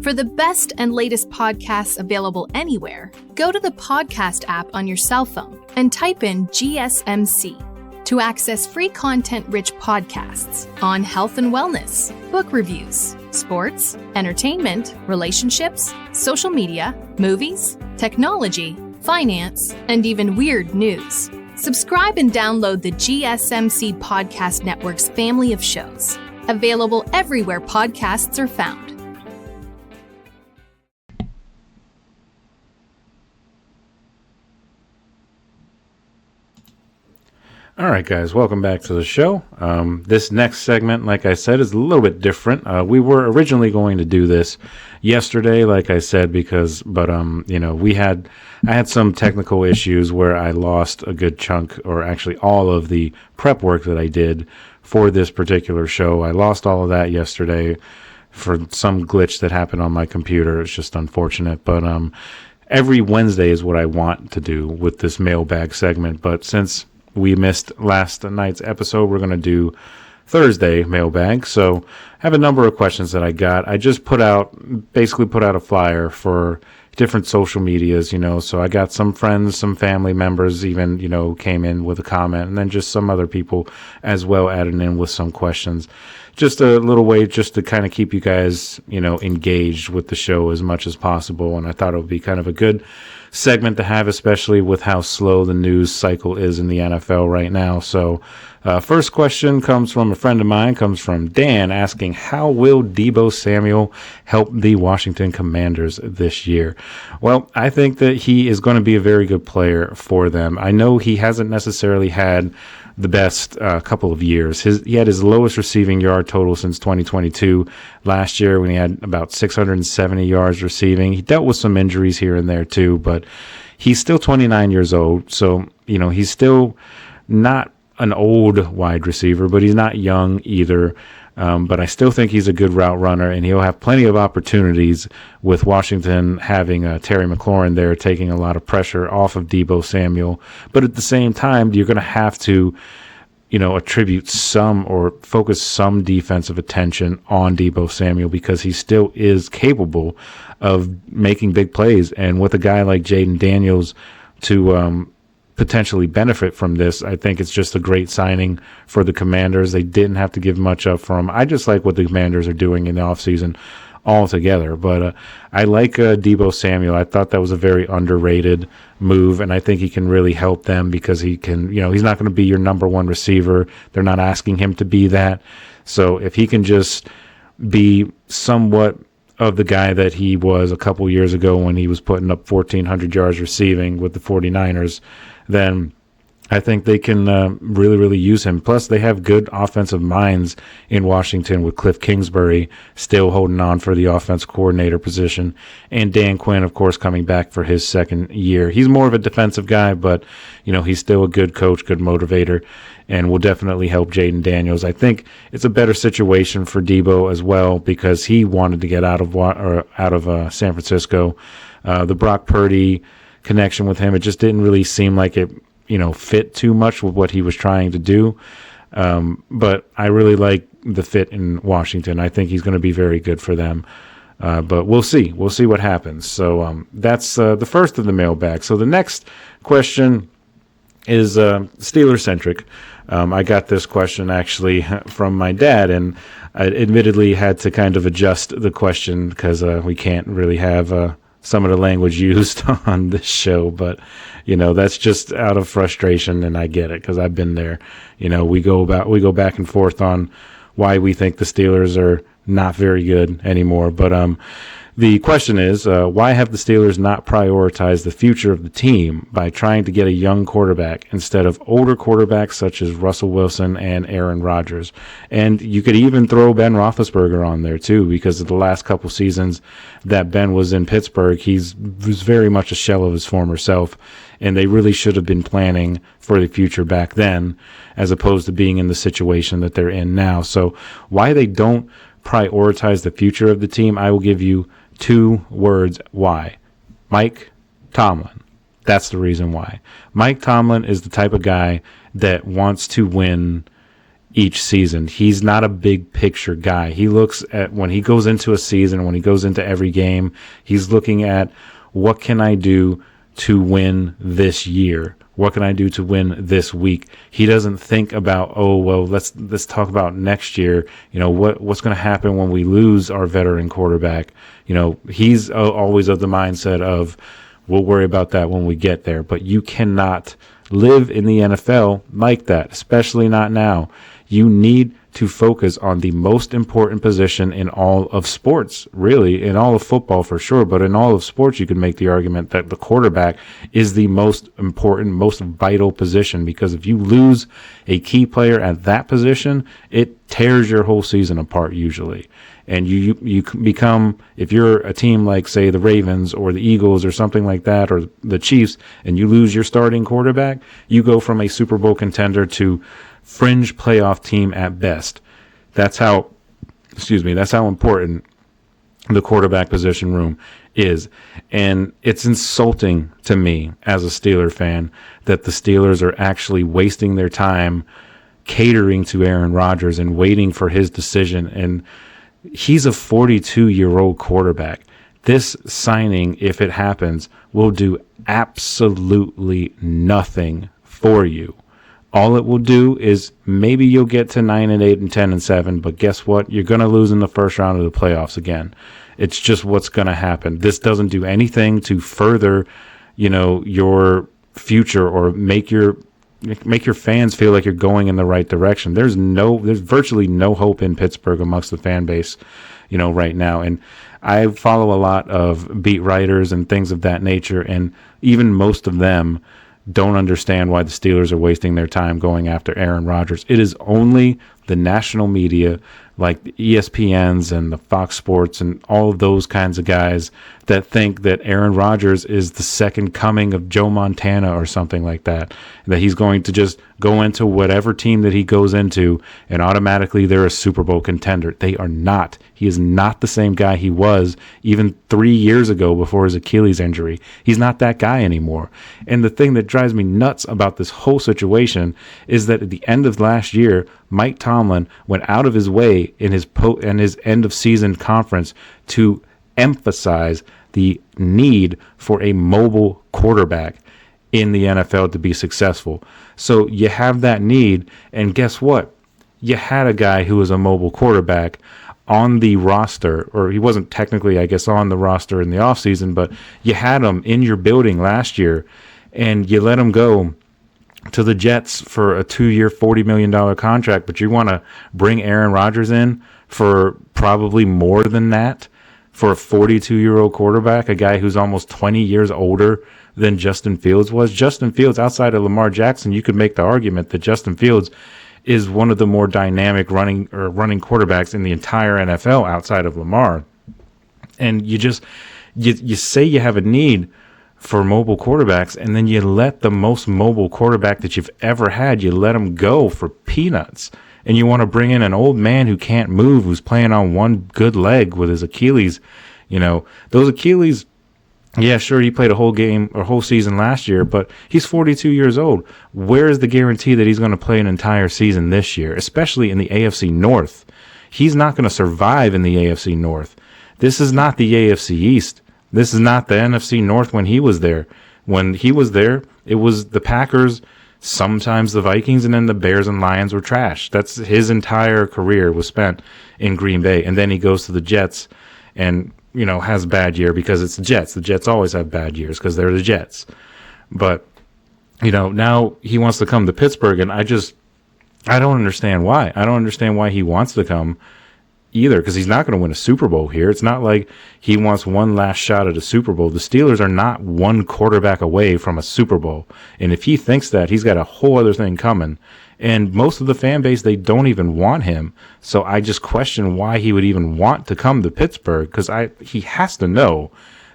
For the best and latest podcasts available anywhere, go to the podcast app on your cell phone and type in GSMC to access free content-rich podcasts on health and wellness, book reviews, sports, entertainment, relationships, social media, movies, technology, finance, and even weird news. Subscribe and download the GSMC Podcast Network's family of shows, available everywhere podcasts are found. All right, guys, welcome back to the show. This next segment, like I said, is a little bit different. We were originally going to do this yesterday, like I said, but I had some technical issues where I lost a good chunk, or actually all of the prep work that I did for this particular show. I lost all of that yesterday for some glitch that happened on my computer. It's just unfortunate, but every Wednesday is what I want to do with this mailbag segment, but since we missed last night's episode, we're going to do Thursday mailbag. So I have a number of questions that I got. I just basically put out a flyer for different social medias, so I got some friends, some family members even, came in with a comment, and then just some other people as well added in with some questions. Just a little way just to kind of keep you guys, engaged with the show as much as possible. And I thought it would be kind of a good segment to have, especially with how slow the news cycle is in the NFL right now. So first question comes from a friend of mine, comes from Dan, asking, how will Deebo Samuel help the Washington Commanders this year? Well, I think that he is going to be a very good player for them. I know he hasn't necessarily had the best couple of years. He had his lowest receiving yard total since 2022 last year, when he had about 670 yards receiving. He dealt with some injuries here and there too, but he's still 29 years old. So, he's still not an old wide receiver, but he's not young either. But I still think he's a good route runner, and he'll have plenty of opportunities with Washington having Terry McLaurin there, taking a lot of pressure off of Deebo Samuel. But at the same time, you're going to have to, attribute some or focus some defensive attention on Deebo Samuel, because he still is capable of making big plays. And with a guy like Jaden Daniels to potentially benefit from this, I think it's just a great signing for the Commanders. They didn't have to give much up for him. I just like what the Commanders are doing in the offseason altogether. But I like Deebo Samuel. I thought that was a very underrated move, and I think he can really help them, because he can, he's not going to be your number one receiver. They're not asking him to be that. So if he can just be somewhat of the guy that he was a couple years ago when he was putting up 1,400 yards receiving with the 49ers, then I think they can really, really use him. Plus, they have good offensive minds in Washington, with Cliff Kingsbury still holding on for the offense coordinator position, and Dan Quinn, of course, coming back for his second year. He's more of a defensive guy, but, he's still a good coach, good motivator, and will definitely help Jaden Daniels. I think it's a better situation for Deebo as well, because he wanted to get out of San Francisco. The Brock Purdy connection with him, it just didn't really seem like it fit too much with what he was trying to do. But I really like the fit in Washington. I think he's going to be very good for them. But we'll see what happens. So that's the first of the mailbag. So the next question is Steelers centric. I got this question actually from my dad, and I admittedly had to kind of adjust the question, because we can't really have some of the language used on this show, but that's just out of frustration, and I get it, because I've been there. We go back and forth on why we think the Steelers are not very good anymore. But the question is, why have the Steelers not prioritized the future of the team by trying to get a young quarterback instead of older quarterbacks such as Russell Wilson and Aaron Rodgers? And you could even throw Ben Roethlisberger on there too, because of the last couple seasons that Ben was in Pittsburgh, he was very much a shell of his former self, and they really should have been planning for the future back then, as opposed to being in the situation that they're in now. So why they don't prioritize the future of the team, I will give you 2 words why. Mike Tomlin. That's the reason why. Mike Tomlin is the type of guy that wants to win each season. He's not a big picture guy. He looks at, when he goes into a season, when he goes into every game, he's looking at, what can I do to win this year? What can I do to win this week? He doesn't think about, oh, well, let's talk about next year. You know, what's going to happen when we lose our veteran quarterback? You know, he's always of the mindset of, we'll worry about that when we get there. But you cannot live in the NFL like that, especially not now. You need to focus on the most important position in all of sports, really, in all of football for sure, but in all of sports, you can make the argument that the quarterback is the most important, most vital position, because if you lose a key player at that position, it tears your whole season apart usually. And you become, if you're a team like, say, the Ravens or the Eagles or something like that, or the Chiefs, and you lose your starting quarterback, you go from a Super Bowl contender to fringe playoff team at best. That's how important the quarterback position room is. And it's insulting to me as a Steeler fan that the Steelers are actually wasting their time catering to Aaron Rodgers and waiting for his decision. And he's a 42-year-old quarterback. This signing, if it happens, will do absolutely nothing for you. All it will do is maybe you'll get to 9-8 and 10-7, but guess what? You're going to lose in the first round of the playoffs again. It's just what's going to happen. This doesn't do anything to further, your future or make your fans feel like you're going in the right direction. There's virtually no hope in Pittsburgh amongst the fan base, right now. And I follow a lot of beat writers and things of that nature, and even most of them don't understand why the Steelers are wasting their time going after Aaron Rodgers. It is only the national media, like the ESPNs and the Fox Sports and all of those kinds of guys, that think that Aaron Rodgers is the second coming of Joe Montana or something like that, that he's going to just go into whatever team that he goes into and automatically they're a Super Bowl contender. They are not. He is not the same guy he was even 3 years ago before his Achilles injury. He's not that guy anymore. And the thing that drives me nuts about this whole situation is that at the end of last year, Mike Tomlin went out of his way in his end of season conference to emphasize the need for a mobile quarterback in the NFL to be successful. So you have that need, and guess what? You had a guy who was a mobile quarterback on the roster, or he wasn't technically, I guess, on the roster in the offseason, but you had him in your building last year, and you let him go to the Jets for a 2-year, $40 million contract, but you want to bring Aaron Rodgers in for probably more than that for a 42-year-old quarterback, a guy who's almost 20 years older than Justin Fields was. Justin Fields, outside of Lamar Jackson, you could make the argument that Justin Fields is one of the more dynamic running quarterbacks in the entire NFL outside of Lamar. And you say you have a need for mobile quarterbacks, and then you let the most mobile quarterback that you've ever had, you let him go for peanuts. And you want to bring in an old man who can't move, who's playing on one good leg with his Achilles. Those Achilles, yeah, sure, he played a whole season last year, but he's 42 years old. Where is the guarantee that he's going to play an entire season this year, especially in the AFC North? He's not going to survive in the AFC North. This is not the AFC East. This is not the NFC North when he was there. When he was there, it was the Packers, sometimes the Vikings, and then the Bears and Lions were trash. That's his entire career was spent in Green Bay. And then he goes to the Jets and, has a bad year because it's the Jets. The Jets always have bad years because they're the Jets. But, now he wants to come to Pittsburgh, and I don't understand why. I don't understand why he wants to come either, because he's not going to win a Super Bowl here. It's not like he wants one last shot at a Super Bowl. The Steelers are not one quarterback away from a Super Bowl. And if he thinks that, he's got a whole other thing coming. And most of the fan base, they don't even want him. So I just question why he would even want to come to Pittsburgh, because he has to know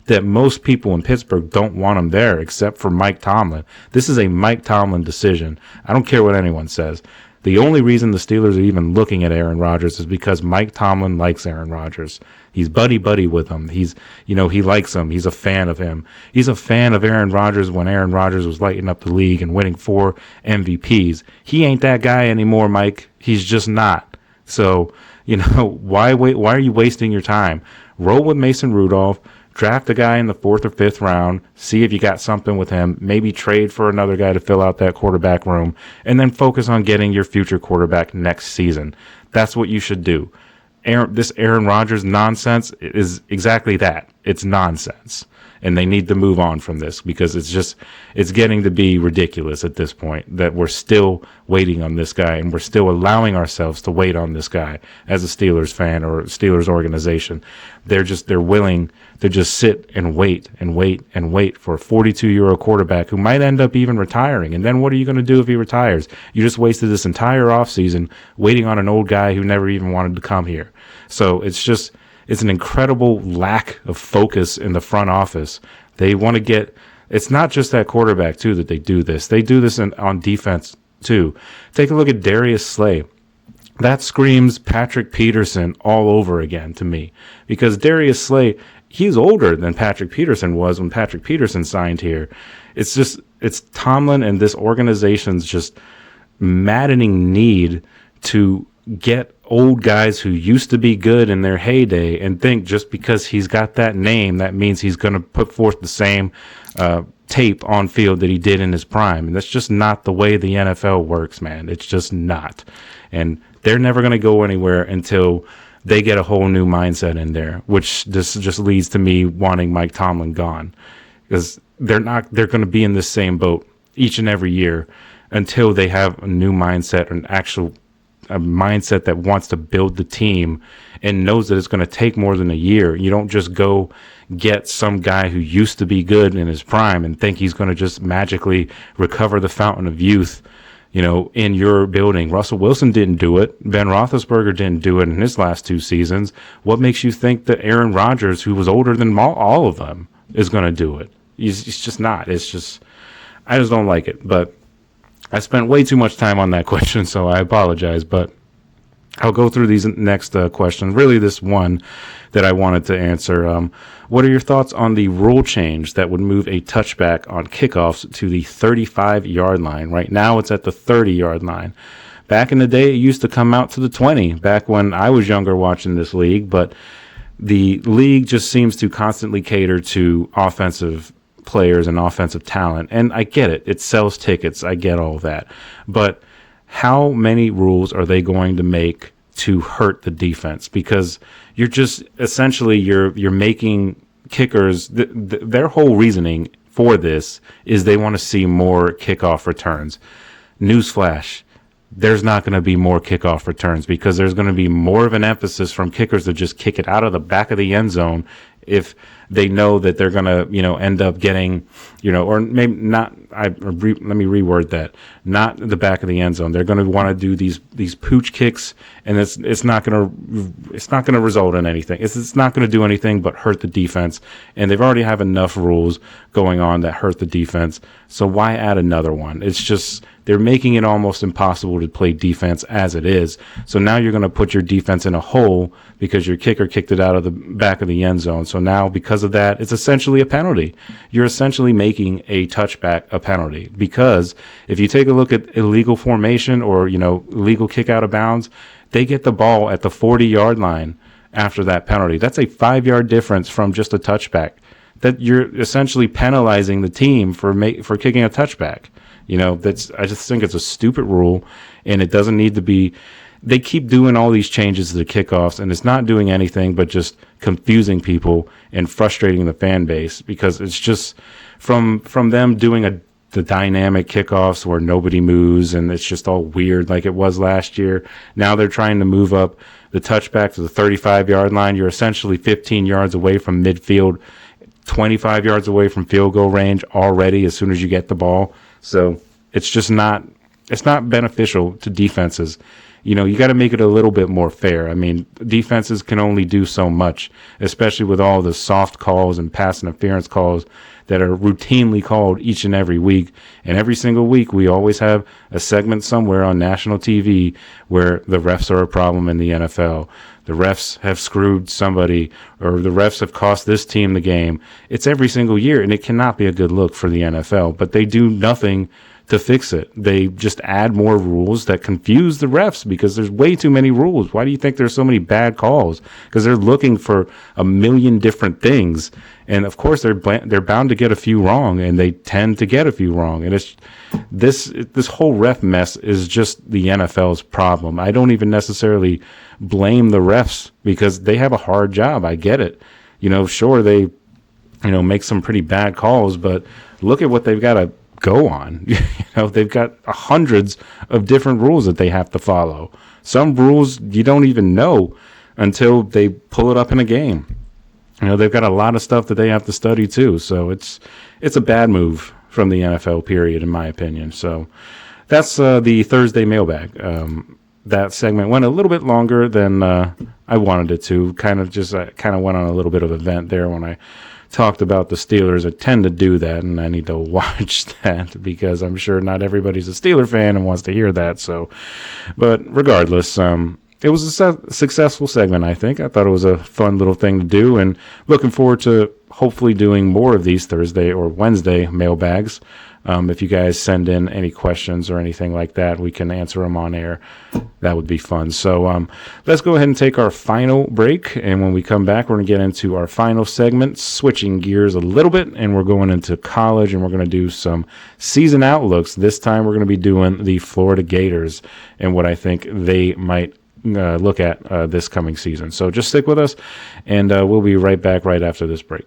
that most people in Pittsburgh don't want him there except for Mike Tomlin. This is a Mike Tomlin decision. I don't care what anyone says. The only reason the Steelers are even looking at Aaron Rodgers is because Mike Tomlin likes Aaron Rodgers. He's buddy with him. He likes him. He's a fan of him. He's a fan of Aaron Rodgers when Aaron Rodgers was lighting up the league and winning 4 MVPs. He ain't that guy anymore, Mike. He's just not. So, why are you wasting your time? Roll with Mason Rudolph. Draft a guy in the 4th or 5th round, see if you got something with him, maybe trade for another guy to fill out that quarterback room, and then focus on getting your future quarterback next season. That's what you should do. This Aaron Rodgers nonsense is exactly that. It's nonsense. And they need to move on from this because it's getting to be ridiculous at this point that we're still waiting on this guy and we're still allowing ourselves to wait on this guy as a Steelers fan or Steelers organization. They're willing to just sit and wait for a 42-year-old quarterback who might end up even retiring. And then what are you going to do if he retires? You just wasted this entire offseason waiting on an old guy who never even wanted to come here. So it's an incredible lack of focus in the front office. They want to get – it's not just that quarterback, too, that they do this. They do this on defense, too. Take a look at Darius Slay. That screams Patrick Peterson all over again to me because Darius Slay, he's older than Patrick Peterson was when Patrick Peterson signed here. It's Tomlin and this organization's just maddening need to get old guys who used to be good in their heyday and think just because he's got that name, that means he's going to put forth the same tape on field that he did in his prime. And that's just not the way the NFL works, man. It's just not. And they're never going to go anywhere until they get a whole new mindset in there, which this just leads to me wanting Mike Tomlin gone because they're going to be in this same boat each and every year until they have a new mindset, a mindset that wants to build the team and knows that it's going to take more than a year. You don't just go get some guy who used to be good in his prime and think he's going to just magically recover the fountain of youth, in your building. Russell Wilson didn't do it. Ben Roethlisberger didn't do it in his last 2 seasons. What makes you think that Aaron Rodgers, who was older than all of them, is going to do it? He's just not. I just don't like it. But I spent way too much time on that question, so I apologize, but I'll go through these next questions. Really, this one that I wanted to answer. What are your thoughts on the rule change that would move a touchback on kickoffs to the 35-yard line? Right now, it's at the 30-yard line. Back in the day, it used to come out to the 20, back when I was younger watching this league, but the league just seems to constantly cater to offensive players and offensive talent. And I get it. It sells tickets. I get all of that. But how many rules are they going to make to hurt the defense? Because you're just essentially you're making kickers their whole reasoning for this is they want to see more kickoff returns. Newsflash. There's not going to be more kickoff returns because there's going to be more of an emphasis from kickers to just kick it out of the back of the end zone if they know that they're going to, end up getting, or maybe not. Let me reword that. Not the back of the end zone. They're going to want to do these pooch kicks, and it's not going to result in anything. It's not going to do anything but hurt the defense. And they've already have enough rules going on that hurt the defense. So why add another one? It's just they're making it almost impossible to play defense as it is. So now you're going to put your defense in a hole because your kicker kicked it out of the back of the end zone. So now because of that, it's essentially a penalty. You're essentially making a touchback a penalty because if you take a look at illegal formation or, illegal kick out of bounds, they get the ball at the 40-yard line after that penalty. That's a 5-yard difference from just a touchback. That you're essentially penalizing the team for kicking a touchback. I just think it's a stupid rule, and it doesn't need to be. They keep doing all these changes to the kickoffs, and it's not doing anything but just confusing people and frustrating the fan base because it's just from them doing the dynamic kickoffs where nobody moves and it's just all weird like it was last year. Now they're trying to move up the touchback to the 35-yard line. You're essentially 15 yards away from midfield, 25 yards away from field goal range already as soon as you get the ball. So it's just not it's not beneficial to defenses. You know, you got to make it a little bit more fair. I mean, defenses can only do so much, especially with all the soft calls and pass interference calls that are routinely called each and every week. And every single week, we always have a segment somewhere on national TV where the refs are a problem in the NFL. The refs have screwed somebody, or the refs have cost this team the game. It's every single year, and it cannot be a good look for the NFL. But they do nothing to fix it. They just add more rules that confuse the refs because there's way too many rules. Why do you think there's so many bad calls? Because they're looking for a million different things. And of course they're bound to get a few wrong, and they tend to get a few wrong. And it's this whole ref mess is just the NFL's problem. I don't even necessarily blame the refs because they have a hard job. I get it. You know, sure, they, you know, make some pretty bad calls, but look at what they've got to go on. You know, they've got hundreds of different rules that they have to follow. Some rules you don't even know until they pull it up in a game. You know, they've got a lot of stuff that they have to study too. So it's a bad move from the NFL, period, in my opinion. So that's the Thursday mailbag. That segment went a little bit longer than I wanted it to. Kind of went on a little bit of a vent there when I talked about the Steelers. I tend to do that, and I need to watch that because I'm sure not everybody's a Steeler fan and wants to hear that. So, but regardless, it was a successful segment, I think. I thought it was a fun little thing to do, and looking forward to hopefully doing more of these Thursday or Wednesday mailbags. If you guys send in any questions or anything like that, we can answer them on air. That would be fun. So let's go ahead and take our final break. And when we come back, we're going to get into our final segment, switching gears a little bit. And we're going into college, and we're going to do some season outlooks. This time we're going to be doing the Florida Gators and what I think they might look at this coming season. So just stick with us, and we'll be right back right after this break.